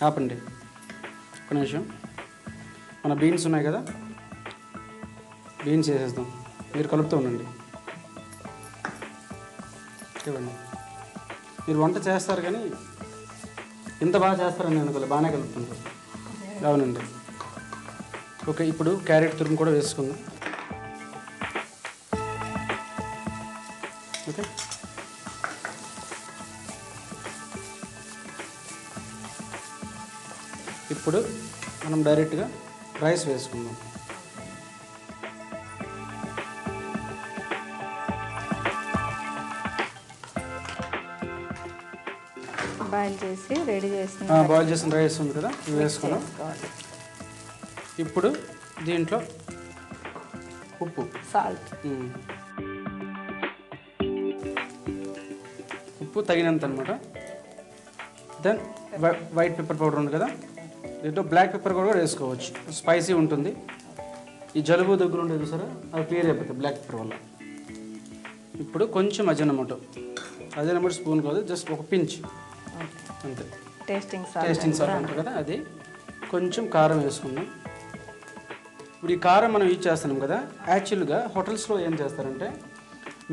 ఆపండి ఒక నిమిషం. మన బీన్స్ ఉన్నాయి కదా, బీన్స్ వేసేద్దాం. మీరు కలుపుతూ ఉండండి. ఇవ్వండి. మీరు వంట చేస్తారు కానీ ఇంత బాగా చేస్తారని నేను అనుకోలేదు. బాగానే కలుపుతుంటారు. అవునండి. ఓకే, ఇప్పుడు క్యారెట్ తురుము కూడా వేసుకుందాం. ఓకే, ఇప్పుడు మనం డైరెక్ట్గా రైస్ వేసుకుందాం. బాయిల్ చేసి రెడీ చేసిన బాయిల్ చేసిన రైస్ ఉంది కదా, ఇవి వేసుకున్నాం. ఇప్పుడు దీంట్లో ఉప్పు, సాల్ట్, ఉప్పు తగినంత అనమాట. దెన్ వైట్ పెప్పర్ పౌడర్ ఉంది కదా, దీంట్లో బ్లాక్ పెప్పర్ కూడా వేసుకోవచ్చు, స్పైసీ ఉంటుంది. ఈ జలుబు దగ్గర ఉండేది చూసారా, అది క్లియర్ అయిపోతుంది బ్లాక్ పెప్పర్ వల్ల. ఇప్పుడు కొంచెం అజీనమోటో స్పూన్ కాదు, జస్ట్ ఒక పించ్ అంతే. టేస్టింగ్ సాల్ట్ అంటారు కదా, అది. కొంచెం కారం వేసుకుందాం. ఇప్పుడు ఈ కారం మనం యూజ్ చేస్తున్నాం కదా, యాక్చువల్గా హోటల్స్లో ఏం చేస్తారంటే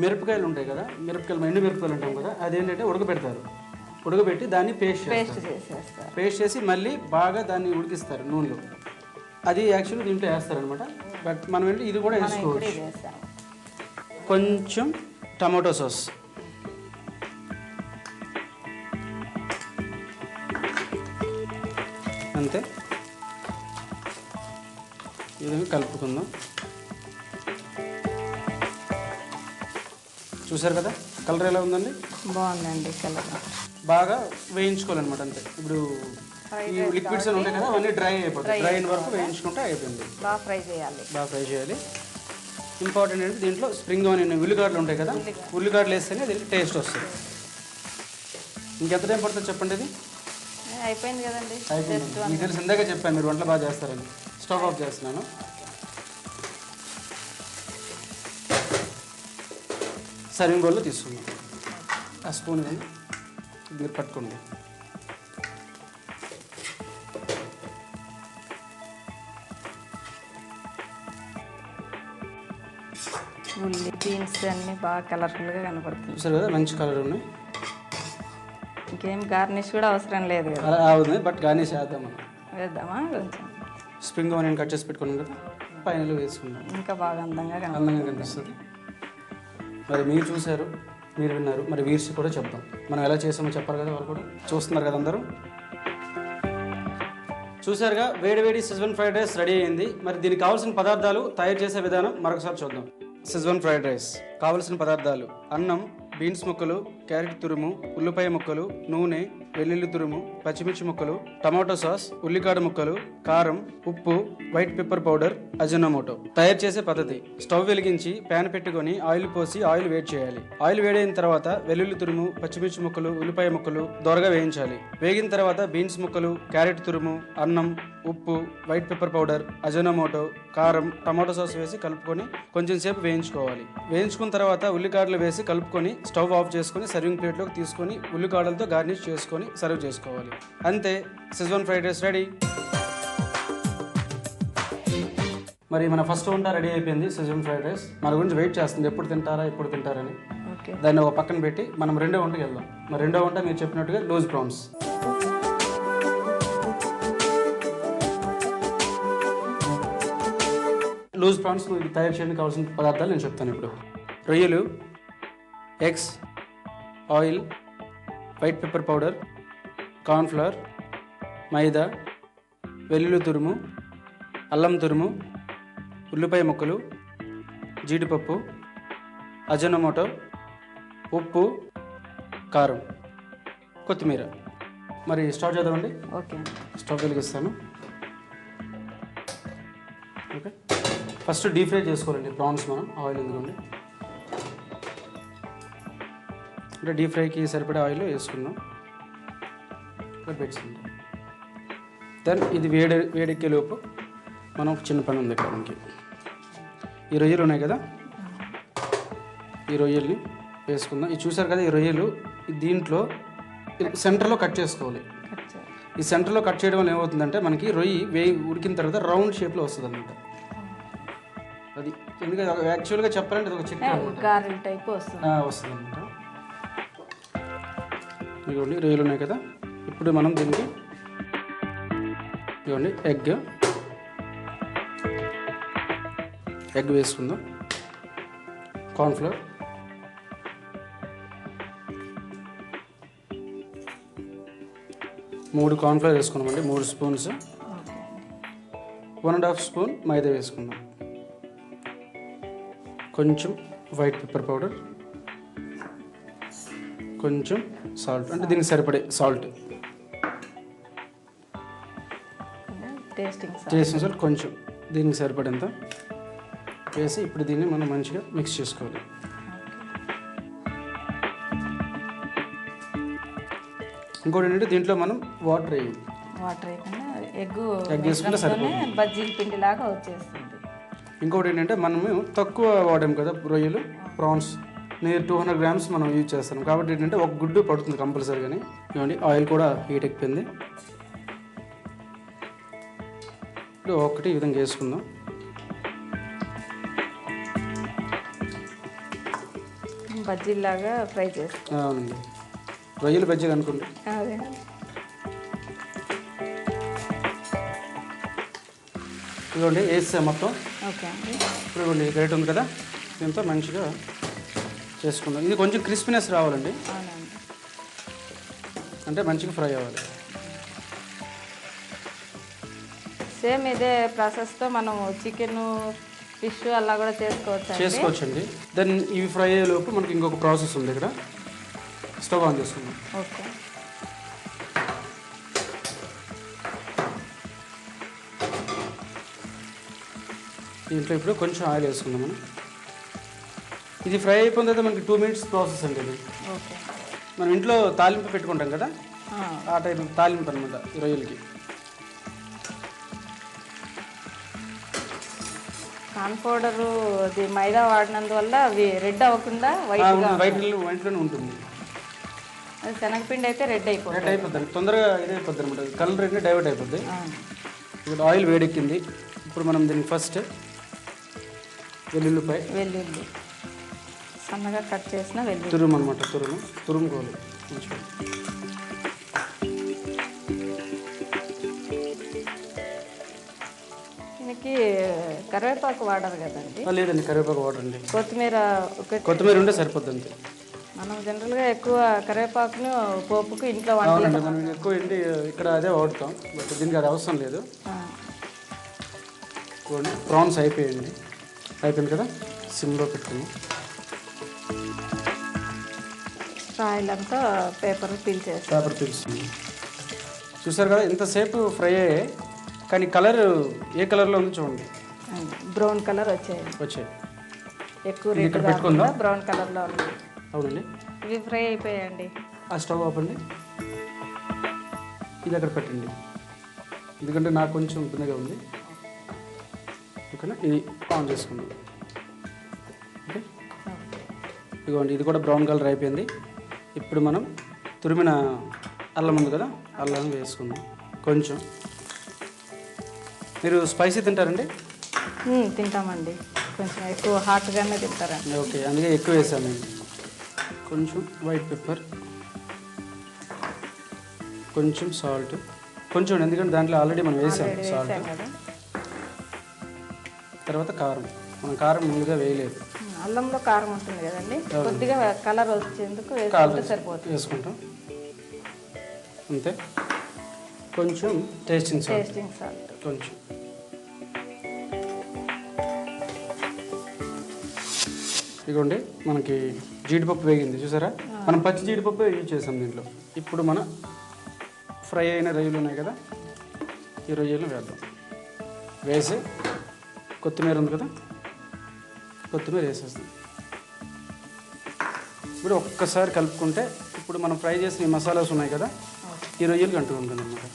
మిరపకాయలు ఉంటాయి కదా, ఎండు మిరపకాయలు ఉంటాం కదా, అదేంటంటే ఉడకబెడతారు. ఉడకబెట్టి దాన్ని పేస్ట్ చేసి మళ్ళీ బాగా దాన్ని ఉడికిస్తారు నూనెలో. అది యాక్చువల్లీ దీంట్లో వేస్తారనమాట. బట్ మనం ఏంటి ఇది కూడా వేసుకోవచ్చు. కొంచెం టమాటో సాస్, అంతే. ఇది కలుపుకుందాం. చూసారు కదా కలర్ ఎలా ఉందండి? బాగుందండి కలర్. బాగా వేయించుకోవాలన్నమాట అంతే. ఇప్పుడు ఈ లిక్విడ్స్ అని ఉంటాయి కదా, అవన్నీ డ్రై అయిపోతాయి. డ్రై అయిన వరకు వేయించుకుంటే అయిపోయింది. బాగా ఫ్రై చేయాలి. ఇంపార్టెంట్ ఏంటి, దీంట్లో స్ప్రింగ్ ఆనియన్, ఉల్లిగడ్డలు ఉంటాయి కదా, ఉల్లిగడ్డలు వేస్తేనే దీనికి టేస్ట్ వస్తుంది. ఇంకెంత టైం పడుతుంది చెప్పండి? ఇది అయిపోయింది కదండి. మీకు తెలిసి ఇందాక చెప్పాను మీరు వంటలు బాగా చేస్తారని. స్టవ్ ఆఫ్ చేస్తున్నాను. సర్వింగ్ బౌల్లో తీసుకుందాం. ఆ స్పూన్ మీరు పట్టుకోండి. ఉల్లి బీన్స్ అన్నీ బాగా కలర్ఫుల్గా కనపడుతుంది. చూసారు కదా మంచి కలర్ ఉన్నాయి. ఇంకేం గార్నిష్ కూడా అవసరం లేదు కదా. అవుతుంది, బట్ గార్నిష్ వేద్దామా? కొంచెం స్ప్రింగ్ ఆనియన్ కట్ చేసి పెట్టుకున్నాం కదా, పైన వేసుకున్నాం. ఇంకా బాగా అందంగా కనిపిస్తుంది. మరి మీరు చూశారు, మీరు విన్నారు, మరి వీర్స్ కూడా చెప్తాం. మనం ఎలా చేసామో చెప్పాలి కదా, వాళ్ళు కూడా చూస్తున్నారు కదా అందరూ. చూసారుగా వేడి సిజ్వన్ ఫ్రైడ్ రైస్ రెడీ అయింది. మరి దీనికి కావాల్సిన పదార్థాలు, తయారు చేసే విధానం మరొకసారి చూద్దాం. సిజ్వన్ ఫ్రైడ్ రైస్ కావలసిన పదార్థాలు: అన్నం, బీన్స్ ముక్కలు, క్యారెట్ తురుము, ఉల్లిపాయ ముక్కలు, నూనె, వెల్లుల్లి తురుము, పచ్చిమిర్చి ముక్కలు, టమాటో సాస్, ఉల్లికాడ ముక్కలు, కారం, ఉప్పు, వైట్ పెప్పర్ పౌడర్, అజినోమోటో. తయారు చేసే పద్ధతి: స్టవ్ వెలిగించి ప్యాన్ పెట్టుకొని ఆయిల్ పోసి ఆయిల్ వేడి చేయాలి. ఆయిల్ వేడైన తర్వాత వెల్లుల్లి తురుము, పచ్చిమిర్చి ముక్కలు, ఉల్లిపాయ ముక్కలు దోరగా వేయించాలి. వేగిన తర్వాత బీన్స్ ముక్కలు, క్యారెట్ తురుము, అన్నం, ఉప్పు, వైట్ పెప్పర్ పౌడర్, అజినోమోటో, కారం, టమాటో సాస్ వేసి కలుపుకొని కొంచెం సేపు వేయించుకోవాలి. వేయించుకున్న తర్వాత ఉల్లికాడలు వేసి కలుపుకొని స్టవ్ ఆఫ్ చేసుకొని సర్వింగ్ ప్లేట్లోకి తీసుకొని ఉల్లికాడలతో గార్నిష్ చేసుకొని సర్వ్ చేసుకోవాలి. అంతే, సిజ్వన్ ఫ్రైడ్ రైస్ రెడీ. మరి మన ఫస్ట్ వంట రెడీ అయిపోయింది, సిజ్వన్ ఫ్రైడ్ రైస్. మన గురించి వెయిట్ చేస్తుంది, ఎప్పుడు తింటారని. దాన్ని ఒక పక్కన పెట్టి మనం రెండో వంటకి వెళ్దాం. మరి రెండో వంట మీరు చెప్పినట్టుగా లూజ్ ప్రాన్స్. లూజ్ ప్రాన్స్ తయారు చేయడానికి కావాల్సిన పదార్థాలు నేను చెప్తాను ఇప్పుడు. రొయ్యలు, eggs, oil, white pepper powder, cornflour, maida, వెల్లుల్లి తురుము, అల్లం తురుము, ఉల్లిపాయ ముక్కలు, జీడిపప్పు, అజినోమోటో, ఉప్పు, కారం, కొత్తిమీర. మరి స్టవ్ చేద్దామండి. ఓకే, స్టవ్ వెలిగిస్తాను. ఓకే, ఫస్ట్ డీప్ ఫ్రై చేసుకోవాలండి ప్రాన్స్ మనం. ఆయిల్ ఎందుకండి అంటే డీప్ ఫ్రైకి సరిపడే ఆయిల్ వేసుకుందాం. పెట్టింది. దెన్ ఇది వేడెక్కే లోపు మనం చిన్న పని ఉంది ఇక్కడ మనకి. ఈ రొయ్యలు ఉన్నాయి కదా, ఈ రొయ్యల్ని వేసుకుందాం. ఇది చూసారు కదా, ఈ రొయ్యలు దీంట్లో సెంటర్లో కట్ చేసుకోవాలి. ఈ సెంటర్లో కట్ చేయడం వల్ల ఏమవుతుందంటే మనకి రొయ్యి ఉడికిన తర్వాత రౌండ్ షేప్లో వస్తుంది అనమాట. అది ఎందుకంటే యాక్చువల్గా చెప్పాలంటే ఇది ఒక చికెన్ గారెల టైప్ వస్తుంది అనమాట. ఇదిగోండి రొయ్యలు ఉన్నాయి కదా, ఇప్పుడు మనం దీనికి ఇదిగోండి ఎగ్ వేసుకుందాం. కార్న్ఫ్లోర్, మూడు కార్న్ఫ్లోర్ వేసుకున్నామండి, 3 స్పూన్స్. 1.5 స్పూన్ మైదా వేసుకుందాం. కొంచెం వైట్ పెప్పర్ పౌడర్, కొంచెం సాల్ట్, అంటే దీనికి సరిపడే సాల్ట్, టేస్టింగ్ సాల్ట్ కొంచెం దీనికి సరిపడేంత వేసి ఇప్పుడు దీన్ని మనం మంచిగా మిక్స్ చేసుకోవాలి. ఇంకోటి ఏంటంటే దీంట్లో మనం వాటర్ వేయాలి. ఎగ్ వేసుకుంటే సరిపోతుంది, బజ్జీల పిండి లాగా వచ్చేస్తుంది. ఇంకోటి ఏంటంటే మనము తక్కువ వాడాం కదా రొయ్యలు, ప్రాన్స్ నేను 200 గ్రామ్స్ మనం యూజ్ చేస్తాం కాబట్టి ఏంటంటే ఒక గుడ్డు పడుతుంది కంపల్సరీగాని. ఇవ్వండి ఆయిల్ కూడా హీట్ ఎక్కిపోయింది. ఇప్పుడు ఒకటి ఈ విధంగా వేసుకుందాం. బజ్జీలాగా ఫ్రై చేస్తాం. అవునండి, రొయ్యలు బజ్జీలు అనుకోండి. అదే ఇదిగోండి వేస్తాం మొత్తం. ఓకే అండి. ఇప్పుడు ఇవ్వండి గ్రేట్ ఉంది కదా, దీంతో మంచిగా చేసుకుందాం. ఇది కొంచెం క్రిస్పీనెస్ రావాలండి, అవునండి, అంటే మంచిగా ఫ్రై అవ్వాలి. సేమ్ ఇదే ప్రాసెస్తో మనం చికెన్ ఫిష్ అలా కూడా చేసుకోవచ్చండి. దెన్ ఇవి ఫ్రై అయ్యేలోపు మనకి ఇంకొక ప్రాసెస్ ఉంది. ఇక్కడ స్టవ్ ఆన్ చేసుకుందాం. ఓకే, దీంట్లో ఇప్పుడు కొంచెం ఆయిల్ వేసుకుందాం మనం. ఇది ఫ్రై అయిపోయిన తర్వాత మనకి 2 మినిట్స్ ప్రాసెస్ అండి ఇది. ఓకే, మనం ఇంట్లో తాలింపు పెట్టుకుంటాం కదా, ఆ టైప్ తాలింపు అనమాట ఈ రొయ్యలకి. కార్న్ పౌడరు అది మైదా వాడినందువల్ల అవి రెడ్ అవ్వకుండా వైట్లోనే ఉంటుంది. అది శనగపిండి అయితే రెడ్ అయిపోద్ది, తొందరగా ఇదైపోద్ది అనమాట, కలర్ అయితే డైవర్ట్ అయిపోద్ది. ఇప్పుడు ఆయిల్ వేడెక్కింది. ఇప్పుడు మనం దీనికి ఫస్ట్ వెల్లుల్లి సన్నగా కట్ చేసిన తురుము అనమాట, తురుముకోవాలి మంచిగా. దీనికి కరివేపాకు వాడరు కదండి? లేదండి, కరివేపాకు వాడండి. కొత్తిమీర ఉంటే సరిపోద్ది అంతే. మనం జనరల్గా ఎక్కువ కరివేపాకును పోపుకు ఇంట్లో వాడాలండి, మనం ఎక్కువ ఏంటి ఇక్కడ అదే వాడుతాం, బట్ దీనికి అది అవసరం లేదు. ప్రాన్స్ అయిపోయింది కదా, సిమ్లో పెట్టుకుని ఆయిల్ అంతా పేపర్ పీల్చింది. చూసారు కదా ఎంతసేపు ఫ్రై అయ్యాయి, కానీ కలర్ ఏ కలర్లో ఉంది చూడండి, బ్రౌన్ కలర్ వచ్చాయి. ఎక్కువ రేట్ పెట్టుకుందాం, బ్రౌన్ కలర్లో ఉంది. అవునండి, ఇవి ఫ్రై అయిపోయాయండి. ఆ స్టవ్ ఆపండి, ఇది అక్కడ పెట్టండి, ఎందుకంటే నాకు కొంచెం ఇబ్బందిగా ఉంది. ఓకేనా, ఇది ఆన్ చేసుకుందాం. ఓకే, ఇదిగోండి ఇది కూడా బ్రౌన్ కలర్ అయిపోయింది. ఇప్పుడు మనం తురిమిన అల్లం ఉంది కదా, అల్లం వేసుకుందాం కొంచెం. మీరు స్పైసీ తింటారండి? తింటామండి, కొంచెం ఎక్కువ హాట్గానే తింటారండి. ఓకే, అందుకే ఎక్కువ వేసామండి. కొంచెం వైట్ పెప్పర్, కొంచెం సాల్ట్, కొంచెం ఎందుకంటే దాంట్లో ఆల్రెడీ మనం వేసాం సాల్ట్. తర్వాత కారం, మనం కారం ముందుగా వేయలేదు. అల్లంలో కారం ఉంటుంది కదండి, కొద్దిగా కలర్ వచ్చేందుకు సరిపోతుంది, వేసుకుంటాం అంతే. కొంచెం టేస్టింగ్ సాల్ట్ కొంచెం. ఇదిగోండి మనకి జీడిపప్పు వేగింది చూసారా, మనం పచ్చి జీడిపప్పు యూజ్ చేసాం దీంట్లో. ఇప్పుడు మన ఫ్రై అయిన రొయ్యలు ఉన్నాయి కదా, ఈ రొయ్యలను వేద్దాం. వేసి కొత్తిమీర ఉంది కదా, కొత్తిమీర వేసేస్తాం. ఇప్పుడు ఒక్కసారి కలుపుకుంటే ఇప్పుడు మనం ఫ్రై చేసిన ఈ మసాలాస్ ఉన్నాయి కదా, ఈ రొయ్యలు అంటుకుంటుంది అన్నమాట.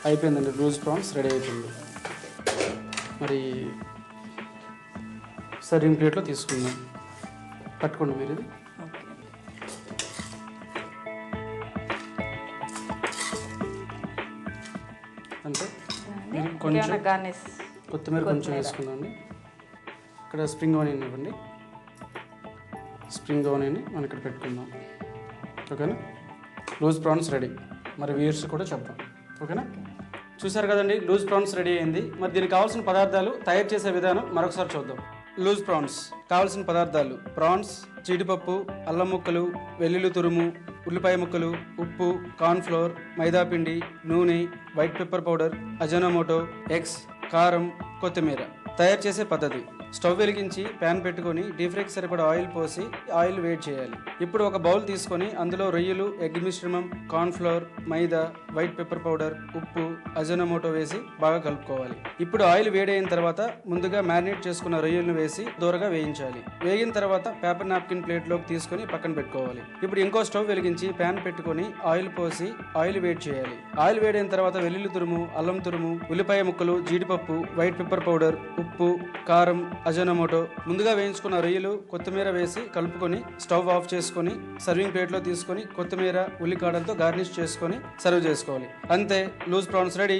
అయిపోయిందండి, రోజ్ ప్రాన్స్ రెడీ అయిపోయింది. మరి సర్వింగ్ ప్లేట్లో తీసుకుందాం. పట్టుకోండి మీరు ఇది. ఇంకేమైనా గార్నిష్ కొత్తిమీర కొంచెం వేసుకుందామండి. ఇక్కడ స్ప్రింగ్ ఆనియన్ ఇవ్వండి. స్ప్రింగ్ ఆనియన్ మనం ఇక్కడ పెట్టుకుందాం. ఓకేనా? Loose prawns ready. మరి వ్యూయర్స్ కూడా చెప్తాం. ఓకేనా? చూసారు కదండి, లూజ్ ప్రాన్స్ రెడీ అయింది. మరి దీనికి కావాల్సిన పదార్థాలు, తయారు చేసే విధానం మరొకసారి చూద్దాం. లూజ్ ప్రాన్స్ కావాల్సిన పదార్థాలు: ప్రాన్స్, జీడిపప్పు, అల్లం ముక్కలు, వెల్లుల్లి తురుము, ఉల్లిపాయ ముక్కలు, ఉప్పు, కార్న్ఫ్లోర్, మైదాపిండి, నూనె, వైట్ పెప్పర్ పౌడర్, అజనోమోటో, ఎగ్స్, కారం, కొత్తిమీర. తయారు చేసే పద్ధతి: స్టవ్ వెలిగించి ప్యాన్ పెట్టుకొని డీప్ ఫ్రైకి సరిపడా ఆయిల్ పోసి ఆయిల్ వేడి చేయాలి. ఇప్పుడు ఒక బౌల్ తీసుకొని అందులో రొయ్యలు, ఎగ్ మిశ్రమం, కార్న్ఫ్లోర్, మైదా, వైట్ పెప్పర్ పౌడర్, ఉప్పు, అజనోమోటో వేసి బాగా కలుపుకోవాలి. ఇప్పుడు ఆయిల్ వేడైన తర్వాత ముందుగా మ్యారినేట్ చేసుకున్న రొయ్యలను వేసి దూరగా వేయించాలి. వేగిన తర్వాత పేపర్ నాప్కిన్ ప్లేట్లోకి తీసుకొని పక్కన పెట్టుకోవాలి. ఇప్పుడు ఇంకో స్టవ్ వెలిగించి ప్యాన్ పెట్టుకొని ఆయిల్ పోసి ఆయిల్ వేడి చేయాలి. ఆయిల్ వేడైన తర్వాత వెల్లుల్లి తురుము, అల్లం తురుము, ఉల్లిపాయ ముక్కలు, జీడిపప్పు, వైట్ పెప్పర్ పౌడర్, ఉప్పు, కారం, అజనోమోటో, ముందుగా వేయించుకున్న రొయ్యలు, కొత్తిమీర వేసి కలుపుకొని స్టవ్ ఆఫ్ చేసుకొని సర్వింగ్ ప్లేట్లో తీసుకొని కొత్తిమీర, ఉల్లికాడలతో గార్నిష్ చేసుకొని సర్వ్ చేసుకోవాలి. అంతే, లూజ్ ప్రాన్స్ రెడీ.